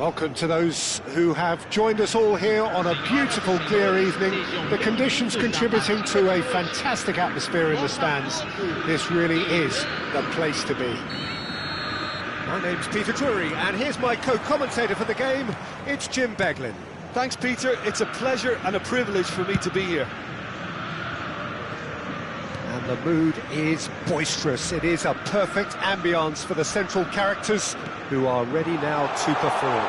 Welcome to those who have joined us all here on a beautiful, clear evening. The conditions contributing to a fantastic atmosphere in the stands. This really is the place to be. My name's Potw, and here's my co-commentator for the game. It's Jim Beglin. Thanks, Peter. It's a pleasure and a privilege for me to be here. And the mood is boisterous. It is a perfect ambience for the central characters who are ready now to perform.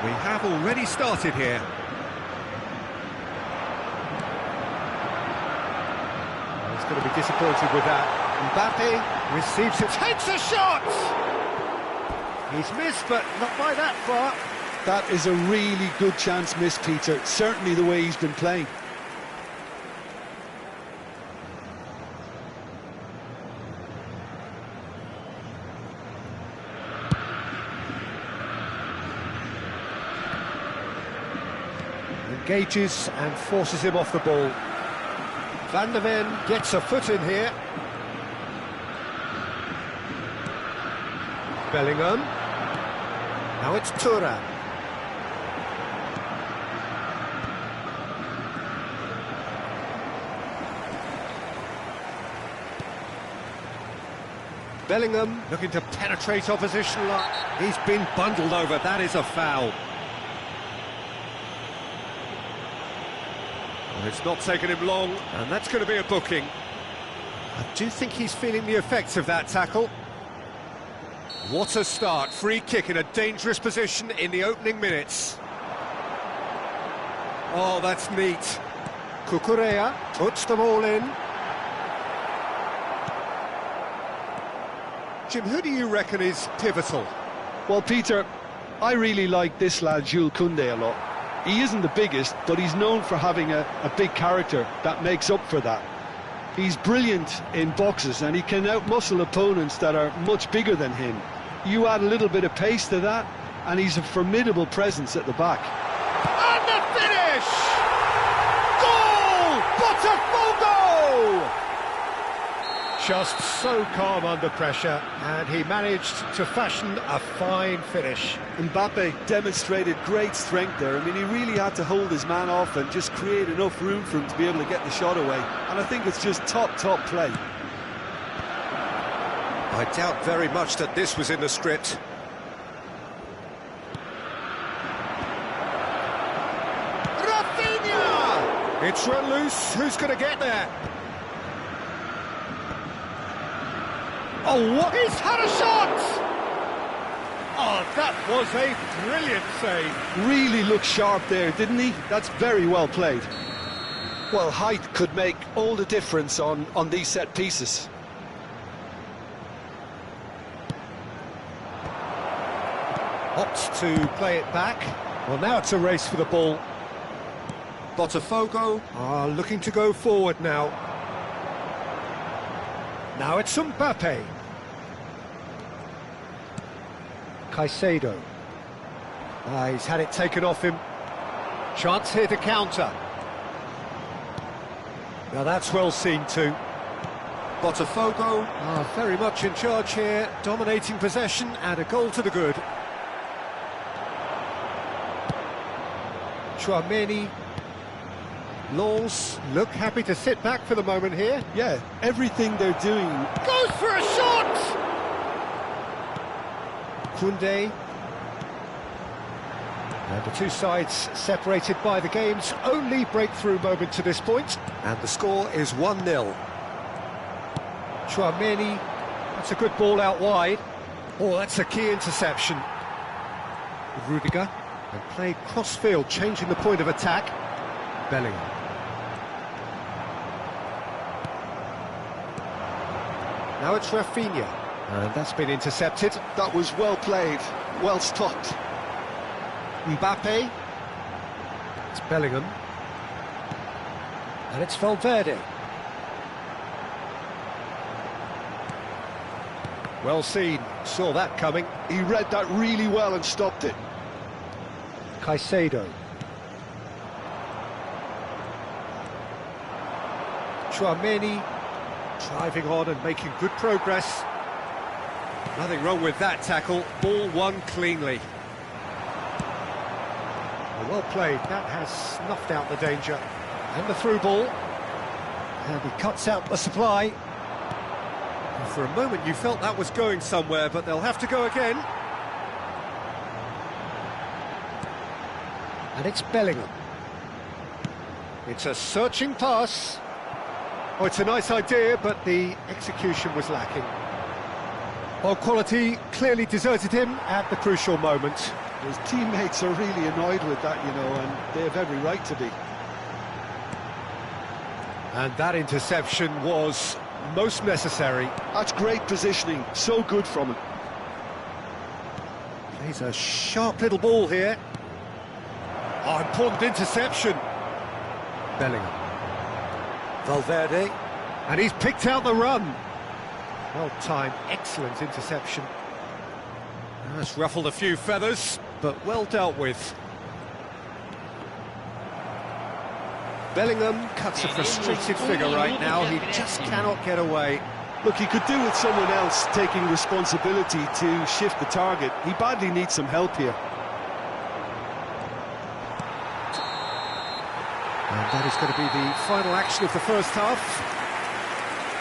We have already started here. He's going to be disappointed with that. Mbappe receives it, takes a shot! He's missed, but not by that far. That is a really good chance missed, Peter. Certainly the way he's been playing. Engages and forces him off the ball. Van der Ven gets a foot in here. Bellingham. Now it's Thuram. Bellingham looking to penetrate opposition line. He's been bundled over. That is a foul. Well, it's not taken him long, and that's going to be a booking. I do think he's feeling the effects of that tackle. What a start. Free kick in a dangerous position in the opening minutes. Oh, that's neat. Cucurella puts the ball in. Jim, who do you reckon is pivotal? Well, Peter, I really like this lad, Jules Koundé, a lot. He isn't the biggest, but he's known for having a big character that makes up for that. He's brilliant in boxes, and he can outmuscle opponents that are much bigger than him. You add a little bit of pace to that, and he's a formidable presence at the back. And the finish! Goal! Potw! Just so calm under pressure, and he managed to fashion a fine finish. Mbappe demonstrated great strength there. I mean, he really had to hold his man off and just create enough room for him to be able to get the shot away. And I think it's just top play. I doubt very much that this was in the script. Rafinha! It's run loose. Who's going to get there? Oh, what? He's had a shot! Oh, that was a brilliant save. Really looked sharp there, didn't he? That's very well played. Well, height could make all the difference on these set pieces. Opts to play it back. Well, now it's a race for the ball. Potw are looking to go forward now. Now it's Mbappe. Caicedo. He's had it taken off him. Chance here to counter. Now that's well seen too. Potw are very much in charge here, dominating possession and a goal to the good. Tchouaméni. Laws look happy to sit back for the moment here. Yeah, everything they're doing. Goes for a shot! Koundé. And the two sides separated by the game's only breakthrough moment to this point. And the score is 1-0. Tchouaméni. That's a good ball out wide. Oh, that's a key interception. Rudiger. And played cross-field, changing the point of attack. Bellingham. Now it's Rafinha, and that's been intercepted. That was well played, well stopped. Mbappe. It's Bellingham. And it's Valverde. Well seen, saw that coming. He read that really well and stopped it. Caicedo. Tchouaméni driving on and making good progress. Nothing wrong with that tackle, ball won cleanly. Well played, that has snuffed out the danger. And the through ball. And he cuts out the supply. For a moment you felt that was going somewhere, but they'll have to go again. And it's Bellingham. It's a searching pass. Oh, it's a nice idea, but the execution was lacking. Well, quality clearly deserted him at the crucial moment. His teammates are really annoyed with that, you know, and they have every right to be. And that interception was most necessary. That's great positioning, so good from him. Plays a sharp little ball here. Oh, important interception. Bellingham. Valverde. And he's picked out the run. Well timed, excellent interception. That's ruffled a few feathers, but well dealt with. Bellingham cuts a frustrated figure right now. He just cannot get away. Look, he could do with someone else taking responsibility to shift the target. He badly needs some help here. And that is going to be the final action of the first half.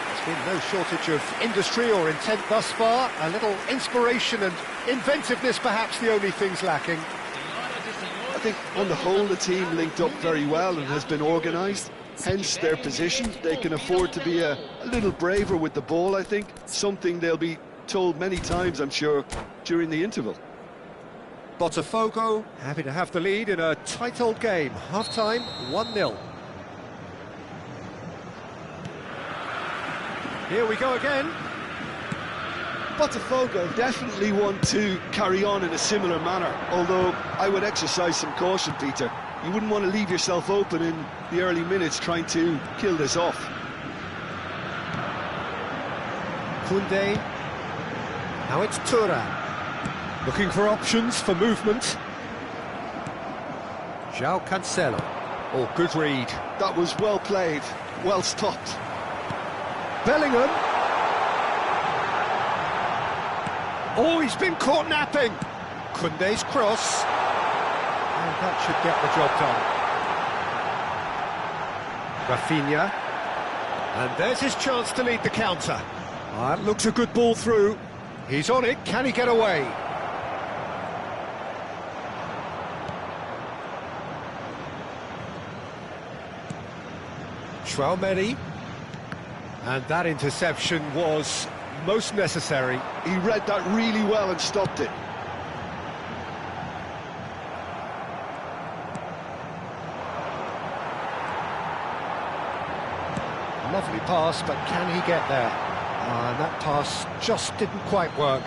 There's been no shortage of industry or intent thus far. A little inspiration and inventiveness, perhaps the only things lacking. I think on the whole the team linked up very well and has been organised, hence their position. They can afford to be a little braver with the ball, I think, something they'll be told many times, I'm sure, during the interval. Potw happy to have the lead in a tight old game. Half-time, 1-0. Here we go again. Potw definitely want to carry on in a similar manner, although I would exercise some caution, Peter. You wouldn't want to leave yourself open in the early minutes trying to kill this off. Koundé. Now it's Thuram. Looking for options for movement. João Cancelo. Oh, good read. That was well played, well stopped. Bellingham. Oh, he's been caught napping. Koundé's cross. And that should get the job done. Rafinha. And there's his chance to lead the counter. That looks a good ball through. He's on it. Can he get away? Traoré. And that interception was most necessary. He read that really well and stopped it. Lovely pass, but can he get there? And that pass just didn't quite work.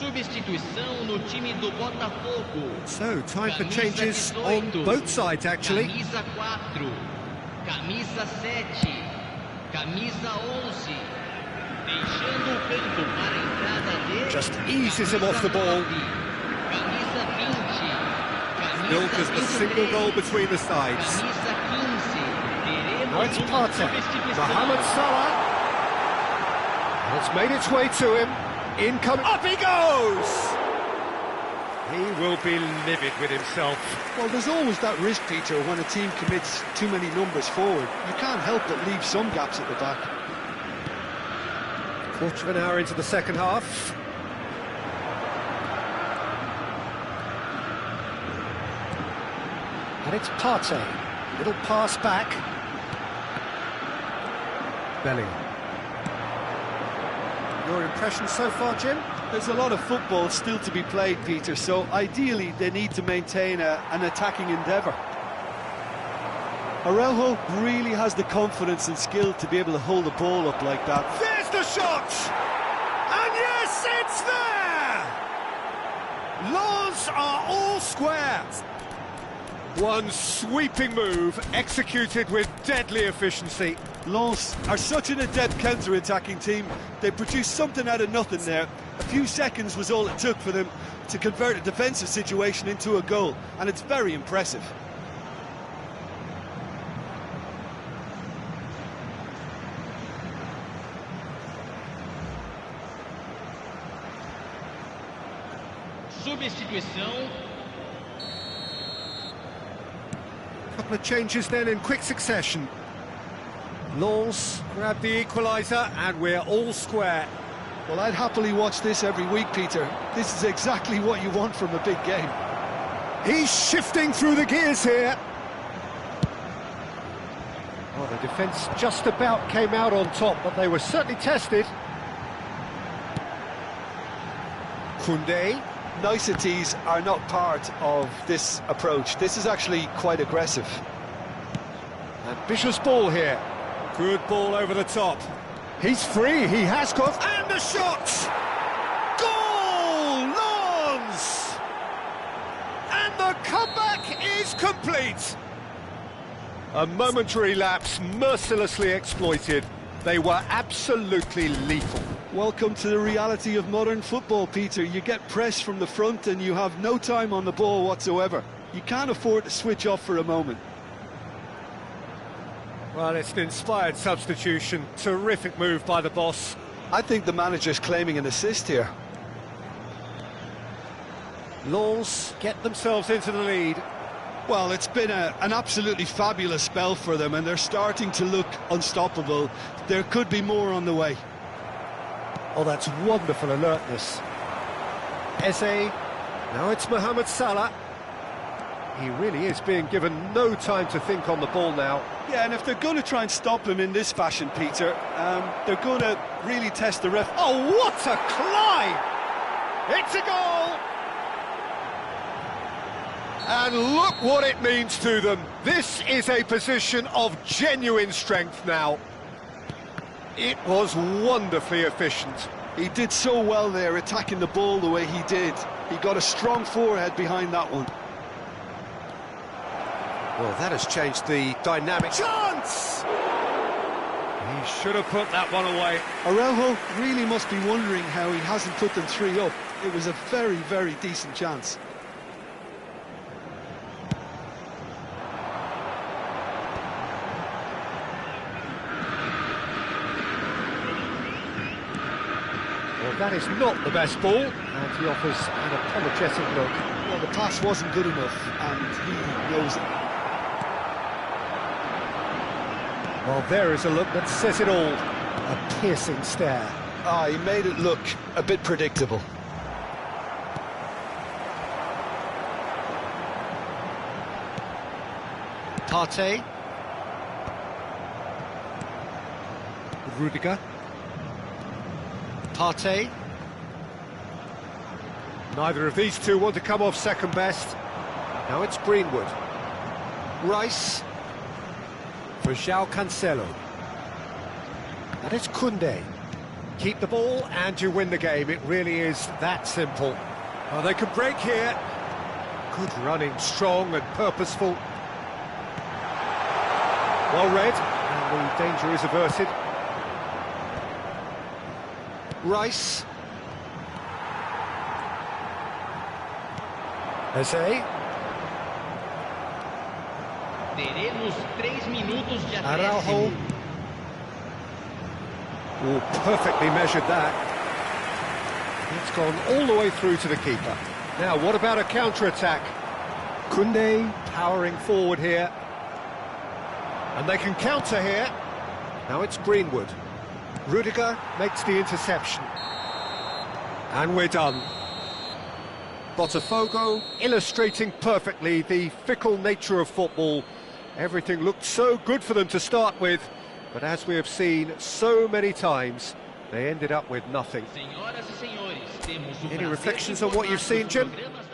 Substituição no time do Botafogo. So, time for changes on both sides, actually. Camisa 4, camisa 7, camisa 11. Deixando o campo para a entrada dele. Just eases him off the ball. Camisa 20. Still just a single goal between the sides. Camisa 15. Now it's Potw. Mohamed Salah. And it's made its way to him. Incoming. Up he goes! He will be livid with himself. Well, there's always that risk, Peter, when a team commits too many numbers forward. You can't help but leave some gaps at the back. Quarter of an hour into the second half. And it's Potw. Little pass back. Bellingham. Your impression so far, Jim? There's a lot of football still to be played, Peter, so ideally they need to maintain an attacking endeavour. Araujo really has the confidence and skill to be able to hold the ball up like that. There's the shot! And yes, it's there! Lawns are all square. One sweeping move, executed with deadly efficiency. Lens are such an adept counter-attacking team. They produced something out of nothing there. A few seconds was all it took for them to convert a defensive situation into a goal, and it's very impressive. Substituição. Couple of changes then in quick succession. Lens grab the equaliser and we're all square. Well, I'd happily watch this every week, Peter. This is exactly what you want from a big game. He's shifting through the gears here. Well, the defence just about came out on top, but they were certainly tested. Koundé. Niceties are not part of this approach. This is actually quite aggressive. Ambitious ball here. Good ball over the top. He's free, he has got... And the shot! Goal! Lens! And the comeback is complete! A momentary lapse mercilessly exploited. They were absolutely lethal. Welcome to the reality of modern football, Peter. You get pressed from the front and you have no time on the ball whatsoever. You can't afford to switch off for a moment. Well, it's an inspired substitution. Terrific move by the boss. I think the manager's claiming an assist here. Lens get themselves into the lead. Well, it's been an absolutely fabulous spell for them, and they're starting to look unstoppable. There could be more on the way. Oh, that's wonderful alertness. Eze. Now it's Mohamed Salah. He really is being given no time to think on the ball now. Yeah, and if they're going to try and stop him in this fashion, Peter, they're going to really test the ref. Oh, what a climb! It's a goal! And look what it means to them. This is a position of genuine strength now. It was wonderfully efficient. He did so well there, attacking the ball the way he did. He got a strong forehead behind that one. Well, that has changed the dynamic. Chance! He should have put that one away. Araujo really must be wondering how he hasn't put them 3 up. It was a very, very decent chance. Well, that is not the best ball, and he offers an apologetic look. Well, the pass wasn't good enough, and he knows it. Well, there is a look that says it all. A piercing stare. Ah, he made it look a bit predictable. Potw. Rudiger. Potw. Neither of these two want to come off second best. Now it's Greenwood. Rice. For João Cancelo. And it's Koundé. Keep the ball and you win the game. It really is that simple. Well, they could break here. Good running, strong and purposeful. Well read, and the danger is averted. Rice. Eze. Teremos 3 minutos de Araujo. acréscimo. Oh, perfectly measured that. It's gone all the way through to the keeper. Now, what about a counter-attack? Koundé powering forward here. And they can counter here. Now it's Greenwood. Rudiger makes the interception. And we're done. Potw illustrating perfectly the fickle nature of football. Everything looked so good for them to start with, but as we have seen so many times, They ended up with nothing. Senhoras e senhores, temos o Any prazer reflections de on what you've informar seen, que os Jim? programas